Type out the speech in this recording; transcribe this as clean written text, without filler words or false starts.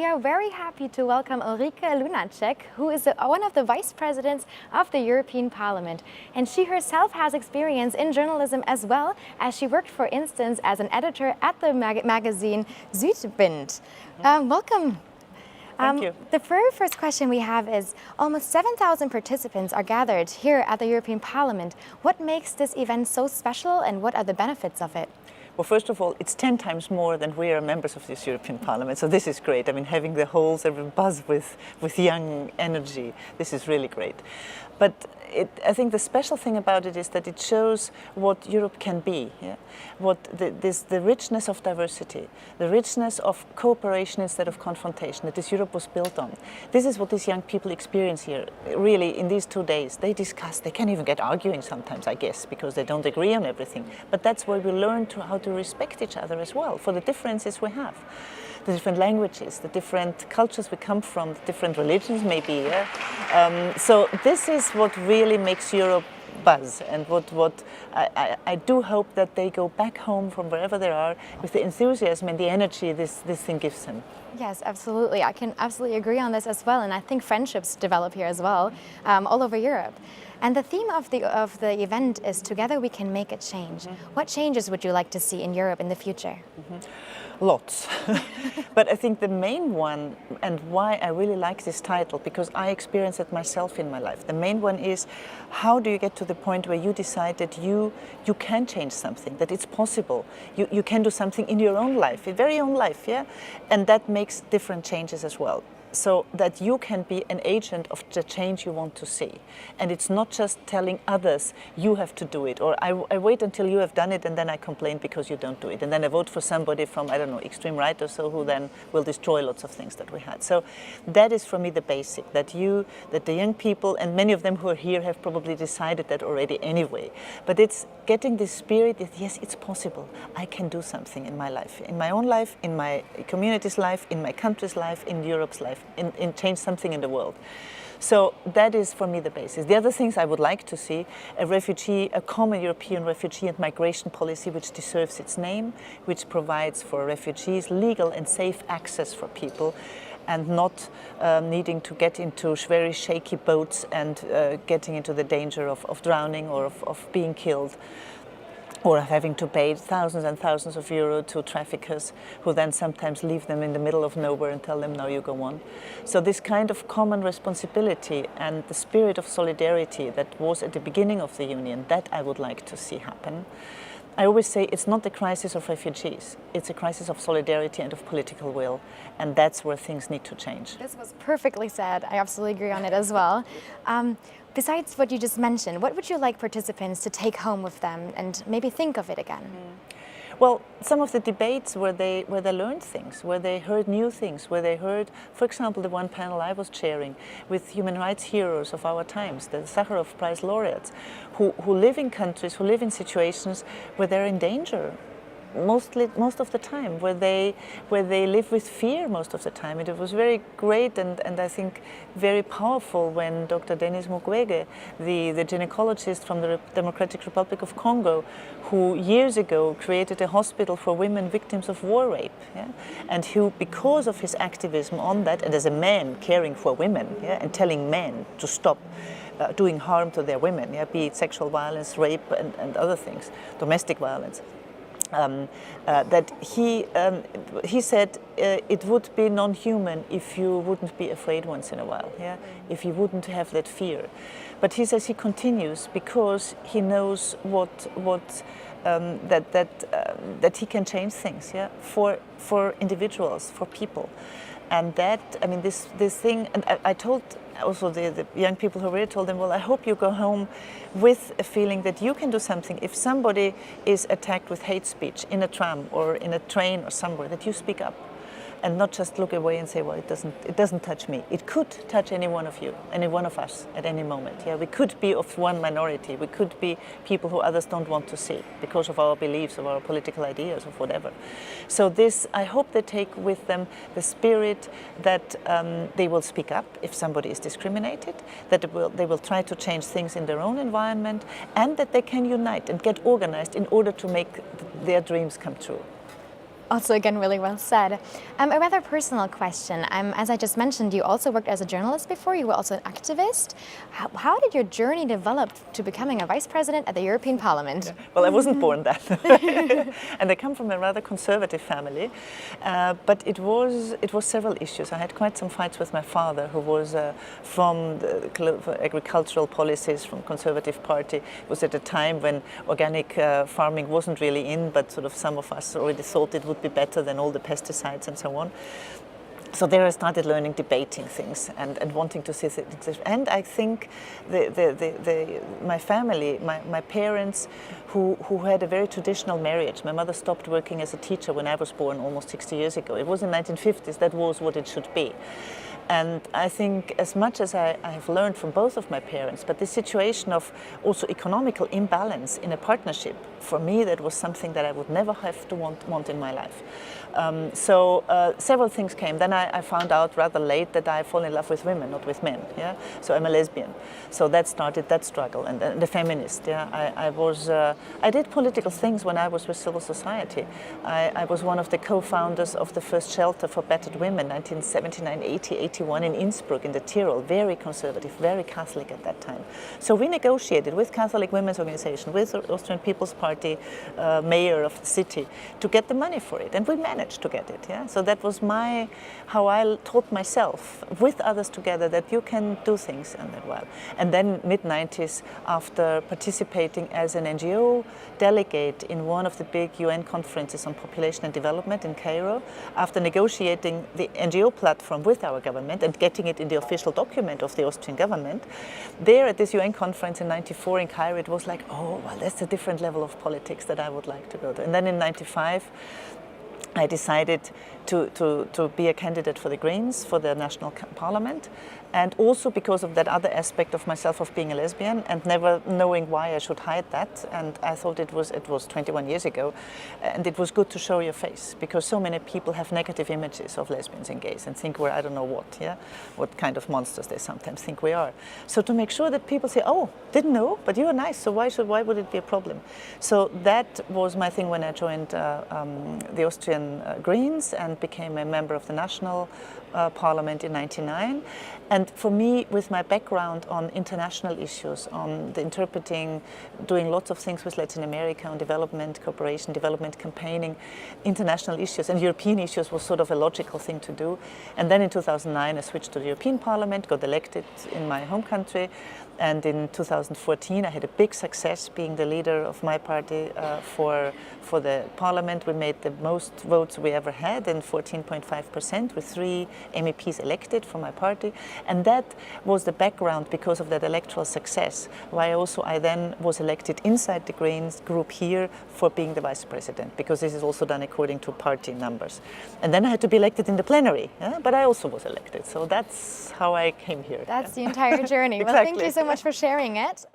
are very happy to welcome Ulrike Lunacek, who is one of the vice presidents of the European Parliament. And she herself has experience in journalism as well, as she worked, for instance, as an editor at the magazine Südwind. Welcome. Thank you. The very first question we have is, almost 7,000 participants are gathered here at the European Parliament. What makes this event so special and what are the benefits of it? Well, first of all, it's 10 times more than we are members of this European Parliament, so this is great. I mean, having the whole sort of buzz with young energy, this is really great. But I think the special thing about it is that it shows what Europe can be, yeah? The richness of diversity, the richness of cooperation instead of confrontation that this Europe was built on. This is what these young people experience here, really, in these 2 days. They discuss, they can't even get arguing sometimes, I guess, because they don't agree on everything. But that's where we learn how to respect each other as well, for the differences we have. The different languages, the different cultures we come from, the different religions maybe. Yeah? So this is what really makes Europe buzz, and what I do hope that they go back home from wherever they are with the enthusiasm and the energy this thing gives them. Yes, absolutely. I can absolutely agree on this as well, and I think friendships develop here as well, all over Europe. And the theme of the event is Together We Can Make a Change. What changes would you like to see in Europe in the future? Lots. But I think the main one, and why I really like this title, because I experienced it myself in my life, the main one is, how do you get to the point where you decide that you can change something, that it's possible, you can do something in your own life, your very own life, yeah? And that makes different changes as well. So that you can be an agent of the change you want to see. And it's not just telling others, you have to do it, or I wait until you have done it and then I complain because you don't do it. And then I vote for somebody from, I don't know, extreme right or so, who then will destroy lots of things that we had. So that is for me the basic, that the young people, and many of them who are here have probably decided that already anyway. But it's getting this spirit that yes, it's possible. I can do something in my life, in my own life, in my community's life, in my country's life, in Europe's life. In change something in the world. So that is for me the basis. The other things I would like to see, a common European refugee and migration policy which deserves its name, which provides for refugees legal and safe access for people, and not needing to get into very shaky boats and getting into the danger of drowning or of being killed, or of having to pay thousands and thousands of euros to traffickers who then sometimes leave them in the middle of nowhere and tell them, no, you go on. So this kind of common responsibility and the spirit of solidarity that was at the beginning of the Union, that I would like to see happen. I always say it's not the crisis of refugees, it's a crisis of solidarity and of political will, and that's where things need to change. This was perfectly said. I absolutely agree on it as well. Besides what you just mentioned, what would you like participants to take home with them and maybe think of it again? Well, some of the debates where they learned things, where they heard new things, where they heard, for example, the one panel I was chairing with human rights heroes of our times, the Sakharov Prize laureates, who live in countries, who live in situations where they're in danger. Most of the time, where they live with fear most of the time. It was very great and I think very powerful when Dr. Denis Mukwege, the gynecologist from the Democratic Republic of Congo, who years ago created a hospital for women victims of war rape, yeah? And who, because of his activism on that, and as a man caring for women, yeah, and telling men to stop doing harm to their women, yeah, be it sexual violence, rape and other things, domestic violence, that he said it would be non-human if you wouldn't be afraid once in a while, yeah? If you wouldn't have that fear. But he says he continues because he knows that he can change things, yeah? For individuals, for people. And that, I mean, this thing, and I told also the young people who really told them, well, I hope you go home with a feeling that you can do something. If somebody is attacked with hate speech in a tram or in a train or somewhere, that you speak up. and not just look away and say, well, it doesn't touch me. It could touch any one of you, any one of us at any moment. Yeah, we could be of one minority. We could be people who others don't want to see because of our beliefs, of our political ideas, of whatever. So this, I hope they take with them the spirit that they will speak up if somebody is discriminated, that they will try to change things in their own environment, and that they can unite and get organized in order to make their dreams come true. Also, again, really well said. A rather personal question. As I just mentioned, you also worked as a journalist before. You were also an activist. How did your journey develop to becoming a vice president at the European Parliament? Yeah. Well, I wasn't born that, and I come from a rather conservative family. But it was several issues. I had quite some fights with my father, who was from the agricultural policies from Conservative Party. It was at a time when organic farming wasn't really in, but sort of some of us already thought it would be better than all the pesticides and so on. So there I started learning, debating things and wanting to see things. And I think my family, my parents, who had a very traditional marriage. My mother stopped working as a teacher when I was born almost 60 years ago. It was in the 1950s, that was what it should be. And I think as much as I have learned from both of my parents, but the situation of also economical imbalance in a partnership, for me that was something that I would never have to want in my life. So several things came. Then I found out rather late that I fall in love with women, not with men. Yeah, so I'm a lesbian. So that started that struggle, and the feminist. Yeah, I did political things when I was with civil society. I was one of the co-founders of the first shelter for battered women, 1979, 80, 81 in Innsbruck in the Tyrol. Very conservative, very Catholic at that time. So we negotiated with Catholic Women's Organization, with the Austrian People's Party mayor of the city to get the money for it, and we managed to get it. Yeah, so that was how I taught myself with others together that you can do things and that well. And then mid-90s, after participating as an NGO delegate in one of the big UN conferences on population and development in Cairo, after negotiating the NGO platform with our government and getting it in the official document of the Austrian government, there at this UN conference in '94 in Cairo, it was like, oh, well, that's a different level of politics that I would like to go to. And then in '95, I decided to be a candidate for the Greens for the national parliament, and also because of that other aspect of myself of being a lesbian and never knowing why I should hide that. And I thought it was 21 years ago, and it was good to show your face, because so many people have negative images of lesbians and gays and think we're I don't know what kind of monsters they sometimes think we are. So to make sure that people say, oh, didn't know, but you are nice, so why would it be a problem? So that was my thing when I joined the Austrian Greens and became a member of the national parliament in '99. And for me, with my background on international issues, on the interpreting, doing lots of things with Latin America on development cooperation, development campaigning, international issues and European issues was sort of a logical thing to do. And then in 2009, I switched to the European Parliament, got elected in my home country. And in 2014, I had a big success being the leader of my party for the parliament. We made the most votes we ever had, in 14.5%, with 3 MEPs elected from my party. And that was the background, because of that electoral success, why also I then was elected inside the Greens group here for being the vice president, because this is also done according to party numbers. And then I had to be elected in the plenary, but I also was elected. So that's how I came here. That's the entire journey. Exactly. Well, thank you so much for sharing it.